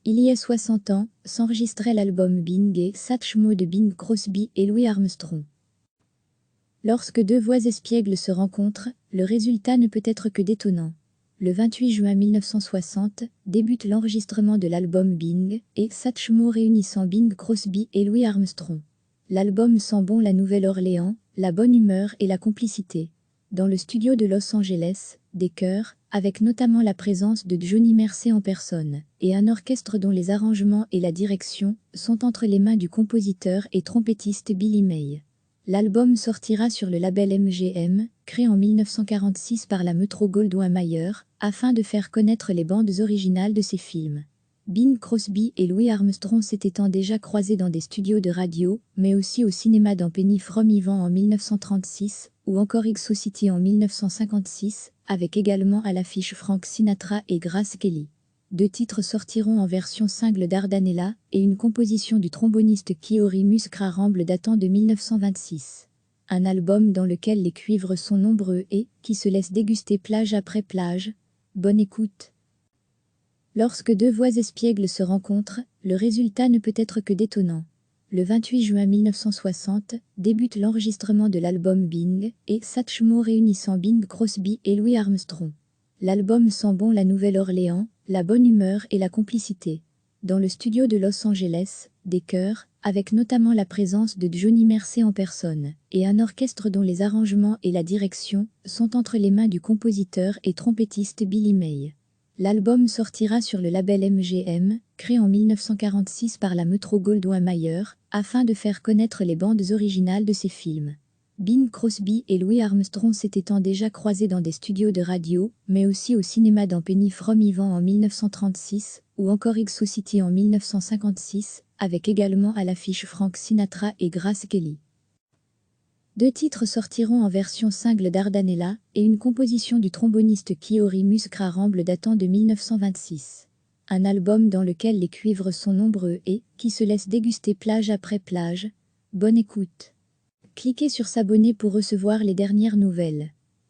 Il y a 60 ans, s'enregistrait l'album Bing et Satchmo de Bing Crosby et Louis Armstrong. Lorsque deux voix espiègles se rencontrent, le résultat ne peut être que détonnant. Le 28 juin 1960, débute l'enregistrement de l'album Bing et Satchmo réunissant Bing Crosby et Louis Armstrong. L'album sent bon la Nouvelle-Orléans, la bonne humeur et la complicité. Dans le studio de Los Angeles, des chœurs, avec notamment la présence de Johnny Mercer en personne, et un orchestre dont les arrangements et la direction sont entre les mains du compositeur et trompettiste Billy May. L'album sortira sur le label MGM, créé en 1946 par la Metro-Goldwyn-Mayer, afin de faire connaître les bandes originales de ses films. Bing Crosby et Louis Armstrong s'étant déjà croisés dans des studios de radio, mais aussi au cinéma dans Penny from Ivan en 1936, ou encore XO City en 1956, avec également à l'affiche Frank Sinatra et Grace Kelly. Deux titres sortiront en version single Dardanella et une composition du tromboniste Kiori Muscra-Ramble datant de 1926. Un album dans lequel les cuivres sont nombreux et qui se laisse déguster plage après plage. Bonne écoute. Lorsque deux voix espiègles se rencontrent, le résultat ne peut être que détonnant. Le 28 juin 1960, débute l'enregistrement de l'album Bing et Satchmo réunissant Bing Crosby et Louis Armstrong. L'album sent bon la Nouvelle-Orléans, la bonne humeur et la complicité. Dans le studio de Los Angeles, des chœurs, avec notamment la présence de Johnny Mercer en personne, et un orchestre dont les arrangements et la direction sont entre les mains du compositeur et trompettiste Billy May. L'album sortira sur le label MGM, créé en 1946 par la Metro-Goldwyn-Mayer, afin de faire connaître les bandes originales de ses films. Bing Crosby et Louis Armstrong s'étant déjà croisés dans des studios de radio, mais aussi au cinéma dans Penny from Ivan en 1936, ou encore XO City en 1956, avec également à l'affiche Frank Sinatra et Grace Kelly. Deux titres sortiront en version single Dardanella et une composition du tromboniste Kiori Muscra-Ramble datant de 1926. Un album dans lequel les cuivres sont nombreux et qui se laisse déguster plage après plage. Bonne écoute. Cliquez sur s'abonner pour recevoir les dernières nouvelles.